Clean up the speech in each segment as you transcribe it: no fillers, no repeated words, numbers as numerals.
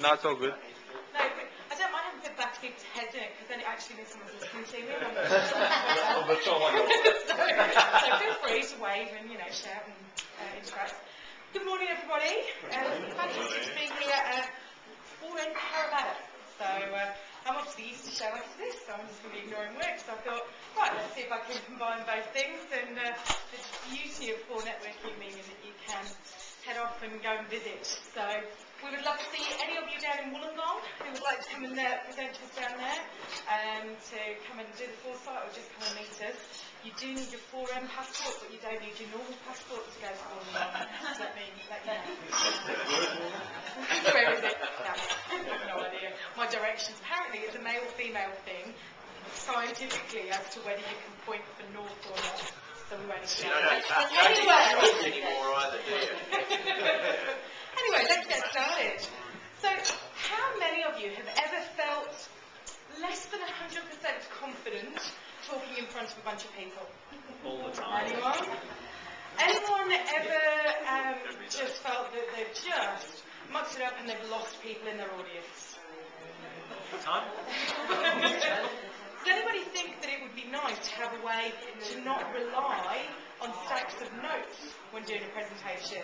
No, it's all good. No, but I don't mind having to put back people's heads in it because then it actually means someone's listening to me. So feel free to wave and shout and interact. Good morning, everybody. Fantastic to be here at 4Networking Parramatta. So I'm off to the Easter show after this, so I'm just going to be ignoring work. So I thought, right, let's see if I can combine both things. And the beauty of 4Networking meaning that you can head off and go and visit. So we would love to see any of you down in Wollongong who would like to come and present to us down there, to come and do the 4Sight or just come and meet us. You do need your 4M passport, but you don't need your normal passport to go to Wollongong. So let me let you know. Where is it? No, I have no idea. My directions. Apparently it's a male-female thing, scientifically, as to whether you can point for north or not. So we won't explain that. Anyway, let's get started. So, how many of you have ever felt less than 100% confident talking in front of a bunch of people? All the time. Anyone? Anyone ever just felt that they've just mucked it up and they've lost people in their audience? Time? Does anybody think that it would be nice to have a way to not rely on stacks of notes when doing a presentation?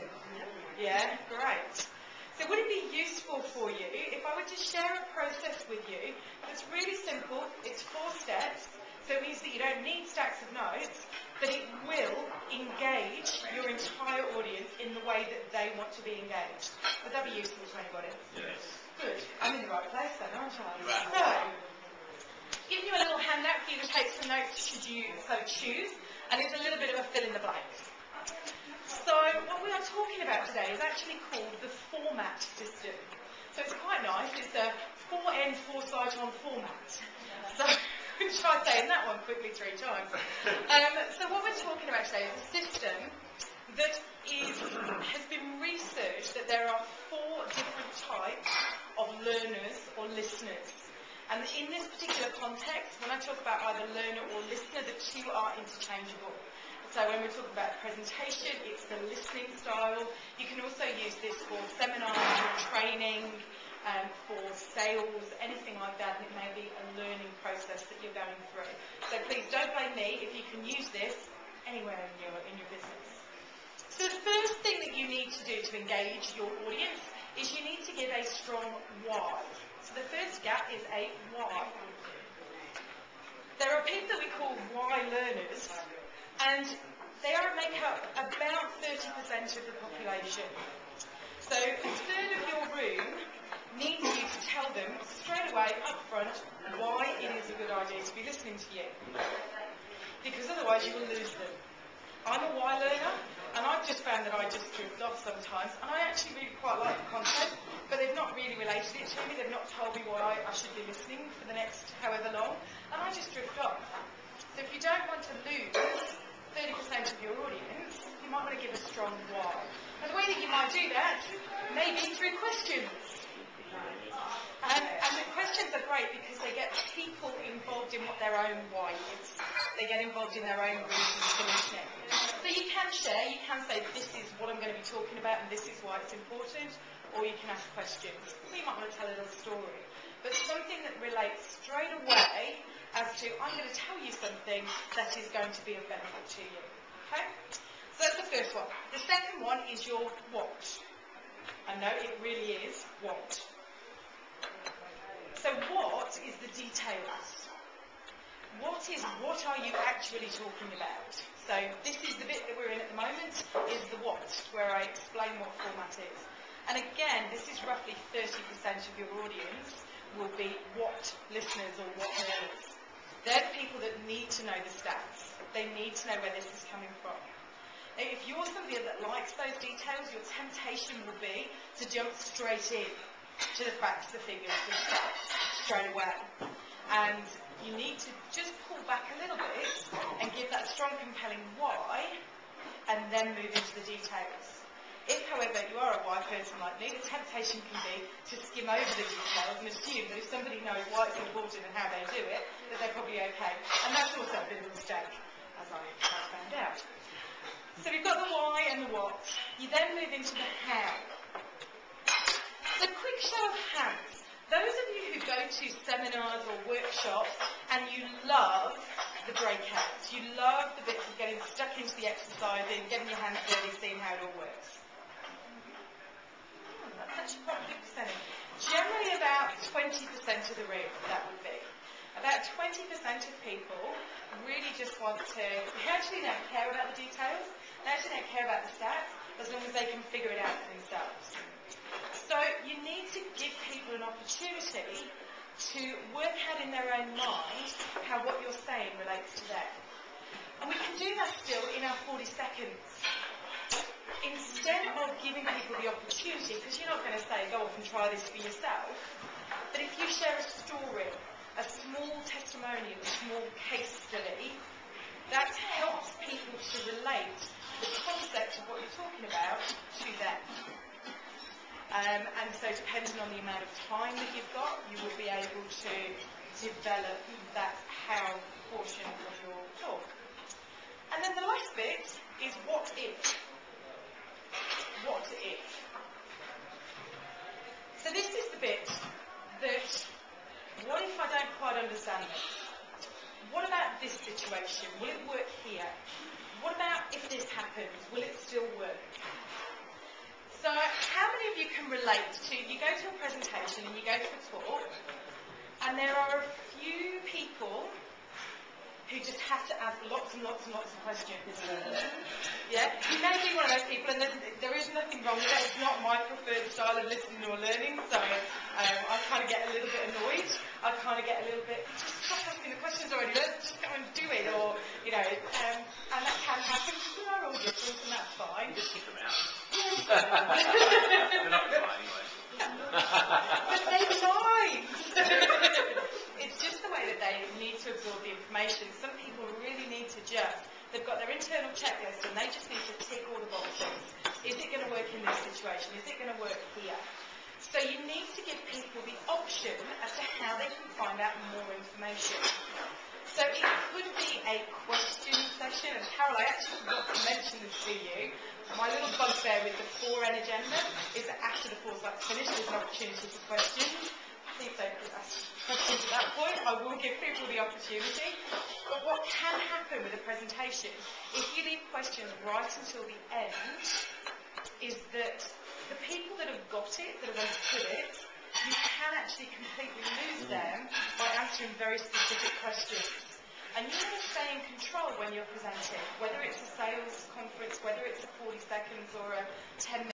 Yeah, great. So would it be useful for you if I were to share a process with you that's really simple, it's 4 steps, so it means that you don't need stacks of notes, but it will engage your entire audience in the way that they want to be engaged. Would that be useful to anybody? Yes. Good. I'm in the right place then, aren't I? So, giving you a little handout for you to take some notes should you so choose, and it's a little bit of a fill in the blanks. So what we are talking about today is actually called the format system. So it's quite nice, it's a 4N 4Sight on format. So try saying that one quickly 3 times. So what we're talking about today is a system that has been researched that there are 4 different types of learners or listeners. And in this particular context, when I talk about either learner or listener, the 2 are interchangeable. So when we're talking about presentation, it's the listening style. You can also use this for seminars, for training, for sales, anything like that. And it may be a learning process that you're going through. So please don't blame me if you can use this anywhere in your business. So the first thing that you need to do to engage your audience is you need to give a strong why. So the first gap is a why. There are people that we call why learners, and they make up about 30% of the population. So a third of your room needs you to tell them straight away up front why it is a good idea to be listening to you. Because otherwise you will lose them. I'm a why learner, and I've just found that I just drift off sometimes, and I actually really quite like the content, but they've not really related it to me, they've not told me why I should be listening for the next however long, and I just drift off. So if you don't want to lose 30% of your audience, you might want to give a strong why. And the way that you might do that may be through questions. And the questions are great because they get people involved in what their own why is. They get involved in their own reasons for listening. So you can share, you can say this is what I'm going to be talking about and this is why it's important, or you can ask questions. So you might want to tell a little story. But something that relates straight away as to, I'm going to tell you something that is going to be of benefit to you. Okay? So that's the first one. The second one is your what. I know it really is what. So what is the details? What are you actually talking about? So this is the bit that we're in at the moment, is the what, where I explain what format is. And again, this is roughly 30% of your audience will be what listeners or what learners. They're the people that need to know the stats. They need to know where this is coming from. Now, if you're somebody that likes those details, your temptation will be to jump straight in to the facts, the figures, the stats straight away. And you need to just pull back a little bit and give that strong, compelling why, and then move into the details. If, however, you are a why person like me, the temptation can be to skim over the details and assume that if somebody knows why it's important and how they do it, that they're probably okay. And that's also a bit of a mistake, as I found out. So we've got the why and the what. You then move into the how. So quick show of hands. Those of you who go to seminars or workshops and you love the breakouts, you love the bits of getting stuck into the exercising, getting your hands dirty, seeing how it all works. That's actually quite a big percentage. Generally about 20% of the room, that would be. About 20% of people really just want to, they actually don't care about the details, they actually don't care about the stats, as long as they can figure it out for themselves. So you need to give people an opportunity to work out in their own mind how what you're saying relates to them. And we can do that still in our 40 seconds. Instead of giving people the opportunity, because you're not going to say, go off and try this for yourself, but if you share a story, a small testimonial, a small case study, that helps people to relate the concept of what you're talking about to them. And so depending on the amount of time that you've got, you will be able to develop that how portion of your talk. And then the last bit is what if. What if? So this is the bit that, what if I don't quite understand this? What about this situation? Will it work here? What about if this happens? Will it still work? So how many of you can relate to, you go to a presentation and you go to a talk, and there are a few people who just have to ask lots and lots and lots of questions. Yeah? You may be one of those people, and there is nothing wrong with that. It's not my preferred style of listening or learning, so I kind of get a little bit annoyed. I kind of get a little bit, just stop asking the questions already, let's just go and do it, or, you know, and that can happen, because we are all different, and that's fine. Just kick them out. They're They're not right anyway. But they mind. It's just the way that they need to absorb the information. Some people really need to just, they've got their internal checklist and they just need to tick all the boxes. Is it going to work in this situation? Is it going to work here? So you need to give people the option as to how they can find out more information. So it could be a question session, and Carol, I actually forgot to mention this to you. My little bugbear with the 4N agenda is that after the 4Sight's finished, there's an opportunity for questions. Please don't ask questions at that point. I will give people the opportunity. But what can happen with a presentation, if you leave questions right until the end, is that the people that have got it, that have understood it, you can actually completely lose them by answering very specific questions. And you want to stay in control when you're presenting, whether it's a sales conference, whether it's a 40 seconds or a 10 minutes.